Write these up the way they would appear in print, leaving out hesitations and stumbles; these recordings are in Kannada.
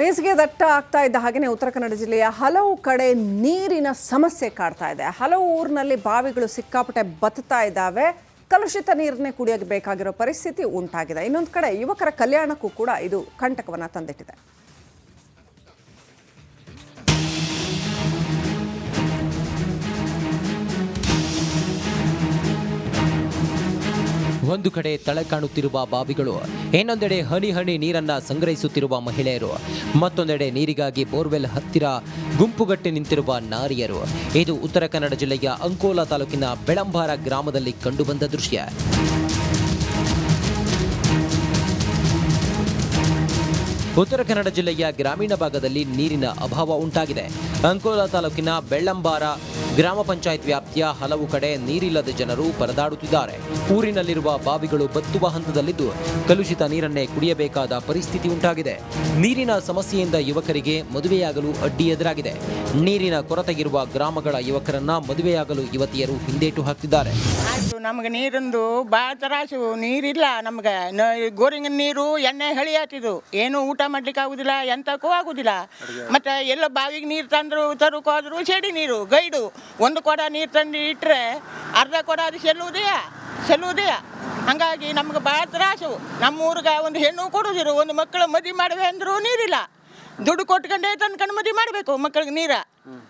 ಬೇಸಿಗೆ ದಟ್ಟ ಆಗ್ತಾ ಇದ್ದ ಹಾಗೆಯೇ ಉತ್ತರ ಕನ್ನಡ ಜಿಲ್ಲೆಯ ಹಲವು ಕಡೆ ನೀರಿನ ಸಮಸ್ಯೆ ಕಾಡ್ತಾ ಇದೆ. ಹಲವು ಊರಿನಲ್ಲಿ ಬಾವಿಗಳು ಸಿಕ್ಕಾಪಟ್ಟೆ ಬತ್ತಾ ಇದ್ದಾವೆ. ಕಲುಷಿತ ನೀರನ್ನೇ ಕುಡಿಯೋಕೆ ಬೇಕಾಗಿರೋ ಪರಿಸ್ಥಿತಿ ಉಂಟಾಗಿದೆ. ಇನ್ನೊಂದು ಕಡೆ ಯುವಕರ ಕಲ್ಯಾಣಕ್ಕೂ ಕೂಡ ಇದು ಕಂಟಕವನ್ನು ತಂದಿಟ್ಟಿದೆ. ಒಂದು ಕಡೆ ತಳೆ ಕಾಣುತ್ತಿರುವ ಬಾವಿಗಳು, ಇನ್ನೊಂದೆಡೆ ಹನಿ ಹನಿ ನೀರನ್ನ ಸಂಗ್ರಹಿಸುತ್ತಿರುವ ಮಹಿಳೆಯರು, ಮತ್ತೊಂದೆಡೆ ನೀರಿಗಾಗಿ ಬೋರ್ವೆಲ್ ಹತ್ತಿರ ಗುಂಪುಗಟ್ಟಿ ನಿಂತಿರುವ ನಾರಿಯರು. ಇದು ಉತ್ತರ ಕನ್ನಡ ಜಿಲ್ಲೆಯ ಅಂಕೋಲಾ ತಾಲೂಕಿನ ಬೆಳಂಬಾರ ಗ್ರಾಮದಲ್ಲಿ ಕಂಡುಬಂದ ದೃಶ್ಯ. ಉತ್ತರ ಕನ್ನಡ ಜಿಲ್ಲೆಯ ಗ್ರಾಮೀಣ ಭಾಗದಲ್ಲಿ ನೀರಿನ ಅಭಾವ ಉಂಟಾಗಿದೆ. ಅಂಕೋಲಾ ತಾಲೂಕಿನ ಬೆಳ್ಳಂಬಾರ ಗ್ರಾಮ ಪಂಚಾಯತ್ ವ್ಯಾಪ್ತಿಯ ಹಲವು ಕಡೆ ನೀರಿಲ್ಲದ ಜನರು ಪರದಾಡುತ್ತಿದ್ದಾರೆ. ಊರಿನಲ್ಲಿರುವ ಬಾವಿಗಳು ಬತ್ತುವ ಹಂತದಲ್ಲಿದ್ದು ಕಲುಷಿತ ನೀರನ್ನೇ ಕುಡಿಯಬೇಕಾದ ಪರಿಸ್ಥಿತಿ ಉಂಟಾಗಿದೆ. ನೀರಿನ ಸಮಸ್ಯೆಯಿಂದ ಯುವಕರಿಗೆ ಮದುವೆಯಾಗಲು ಅಡ್ಡಿ ಎದುರಾಗಿದೆ. ನೀರಿನ ಕೊರತೆಗಿರುವ ಗ್ರಾಮಗಳ ಯುವಕರನ್ನ ಮದುವೆಯಾಗಲು ಯುವತಿಯರು ಹಿಂದೇಟು ಹಾಕ್ತಿದ್ದಾರೆ. ನಮಗೆ ನೀರಿಂದು ಭಾಳ ತರಾಸು, ನೀರಿಲ್ಲ ನಮ್ಗೆ. ಗೋರಿಂಗಿನ ನೀರು ಎಣ್ಣೆ ಹಳಿ ಆತಿದ್ದು, ಏನು ಊಟ ಮಾಡ್ಲಿಕ್ಕೆ ಆಗುದಿಲ್ಲ, ಎಂತಕ್ಕೂ ಆಗುದಿಲ್ಲ. ಮತ್ತೆ ಎಲ್ಲ ಬಾವಿಗೆ ನೀರು ತಂದ್ರು ತರಕ್ಕೆ ಹೋದ್ರು ಚೇಡಿ ನೀರು ಗೈಡು. ಒಂದು ಕೊಡ ನೀರು ತಂದು ಇಟ್ಟರೆ ಅರ್ಧ ಕೊಡ ಅದು ಚೆಲ್ಲುವುದೇ. ಹಂಗಾಗಿ ನಮ್ಗೆ ಭಾಳ ತ್ರಾಸು. ನಮ್ಮ ಊರಿಗೆ ಒಂದು ಹೆಣ್ಣು ಕೊಡೋದಿರು, ಒಂದು ಮಕ್ಕಳು ಮದುವೆ ಮಾಡುವೆ ಅಂದರೂ ನೀರಿಲ್ಲ. ದುಡ್ಡು ಕೊಟ್ಕೊಂಡೇ ತಂದ್ಕೊಂಡು ಮದುವೆ ಮಾಡಬೇಕು ಮಕ್ಕಳಿಗೆ.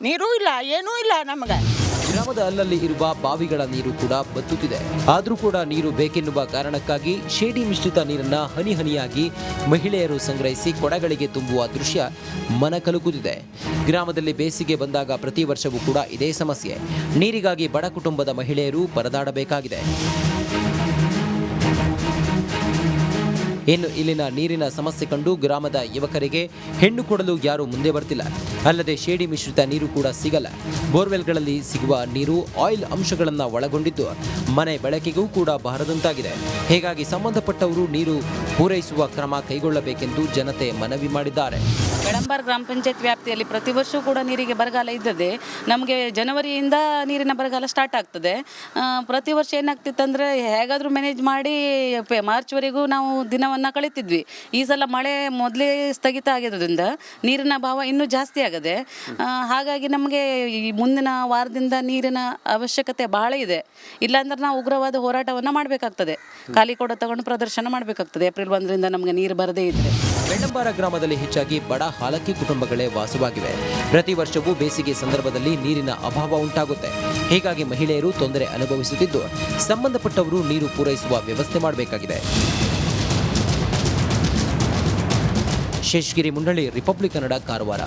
ನೀರು ಇಲ್ಲ, ಏನೂ ಇಲ್ಲ ನಮಗೆ. ಗ್ರಾಮದ ಅಲ್ಲಲ್ಲಿ ಇರುವ ಬಾವಿಗಳ ನೀರು ಕೂಡ ಬತ್ತುತ್ತಿದೆ. ಆದರೂ ಕೂಡ ನೀರು ಬೇಕೆನ್ನುವ ಕಾರಣಕ್ಕಾಗಿ ಶೇಡಿ ಮಿಶ್ರಿತ ನೀರನ್ನ ಹನಿ ಹನಿಯಾಗಿ ಮಹಿಳೆಯರು ಸಂಗ್ರಹಿಸಿ ಕೊಡಗಳಿಗೆ ತುಂಬುವ ದೃಶ್ಯ ಮನ ಕಲುಕುತ್ತಿದೆ. ಗ್ರಾಮದಲ್ಲಿ ಬೇಸಿಗೆ ಬಂದಾಗ ಪ್ರತಿ ವರ್ಷವೂ ಕೂಡ ಇದೇ ಸಮಸ್ಯೆ. ನೀರಿಗಾಗಿ ಬಡ ಕುಟುಂಬದ ಮಹಿಳೆಯರು ಪರದಾಡಬೇಕಾಗಿದೆ. ಇನ್ನು ಇಲ್ಲಿನ ನೀರಿನ ಸಮಸ್ಯೆ ಕಂಡು ಗ್ರಾಮದ ಯುವಕರಿಗೆ ಹೆಣ್ಣು ಕೊಡಲು ಯಾರೂ ಮುಂದೆ ಬರ್ತಿಲ್ಲ. ಅಲ್ಲದೆ ಶೇಡಿ ಮಿಶ್ರಿತ ನೀರು ಕೂಡ ಸಿಗಲ್ಲ. ಬೋರ್ವೆಲ್ಗಳಲ್ಲಿ ಸಿಗುವ ನೀರು ಆಯಿಲ್ ಅಂಶಗಳನ್ನು ಒಳಗೊಂಡಿದ್ದು ಮನೆ ಬಳಕೆಗೂ ಕೂಡ ಬಾರದಂತಾಗಿದೆ. ಹೀಗಾಗಿ ಸಂಬಂಧಪಟ್ಟವರು ನೀರು ಪೂರೈಸುವ ಕ್ರಮ ಕೈಗೊಳ್ಳಬೇಕೆಂದು ಜನತೆ ಮನವಿ ಮಾಡಿದ್ದಾರೆ. ಬೆಳಂಬಾರ ಗ್ರಾಮ ಪಂಚಾಯತ್ ವ್ಯಾಪ್ತಿಯಲ್ಲಿ ಪ್ರತಿ ವರ್ಷವೂ ಕೂಡ ನೀರಿಗೆ ಬರಗಾಲ ಇದ್ದದೆ. ನಮಗೆ ಜನವರಿಯಿಂದ ನೀರಿನ ಬರಗಾಲ ಸ್ಟಾರ್ಟ್ ಆಗ್ತದೆ. ಪ್ರತಿ ವರ್ಷ ಏನಾಗ್ತಿತ್ತಂದರೆ ಹೇಗಾದರೂ ಮ್ಯಾನೇಜ್ ಮಾಡಿ ಮಾರ್ಚ್ವರೆಗೂ ನಾವು ದಿನವನ್ನು ಕಳೀತಿದ್ವಿ. ಈ ಸಲ ಮಳೆ ಮೊದಲೇ ಸ್ಥಗಿತ ಆಗಿರೋದ್ರಿಂದ ನೀರಿನ ಅಭಾವ ಇನ್ನೂ ಜಾಸ್ತಿ ಆಗದೆ. ಹಾಗಾಗಿ ನಮಗೆ ಈ ಮುಂದಿನ ವಾರದಿಂದ ನೀರಿನ ಅವಶ್ಯಕತೆ ಬಹಳ ಇದೆ. ಇಲ್ಲಾಂದ್ರೆ ನಾವು ಉಗ್ರವಾದ ಹೋರಾಟವನ್ನು ಮಾಡಬೇಕಾಗ್ತದೆ. ಖಾಲಿ ಕೊಡ ತಗೊಂಡು ಪ್ರದರ್ಶನ ಮಾಡಬೇಕಾಗ್ತದೆ ಏಪ್ರಿಲ್ 1ರಿಂದ ನಮಗೆ ನೀರು ಬರದೇ ಇದ್ರೆ. ಬೆಳ್ಳಂಬಾರ ಗ್ರಾಮದಲ್ಲಿ ಹೆಚ್ಚಾಗಿ ಬಡ ಹಾಲಕ್ಕಿ ಕುಟುಂಬಗಳೇ ವಾಸವಾಗಿವೆ. ಪ್ರತಿ ವರ್ಷವೂ ಬೇಸಿಗೆ ಸಂದರ್ಭದಲ್ಲಿ ನೀರಿನ ಅಭಾವ ಉಂಟಾಗುತ್ತೆ. ಹೀಗಾಗಿ ಮಹಿಳೆಯರು ತೊಂದರೆ ಅನುಭವಿಸುತ್ತಿದ್ದು ಸಂಬಂಧಪಟ್ಟವರು ನೀರು ಪೂರೈಸುವ ವ್ಯವಸ್ಥೆ ಮಾಡಬೇಕಾಗಿದೆ. ಶೇಷಗಿರಿ ಮುಂಡಳಿ, ರಿಪಬ್ಲಿಕ್ ಕನ್ನಡ, ಕಾರವಾರ.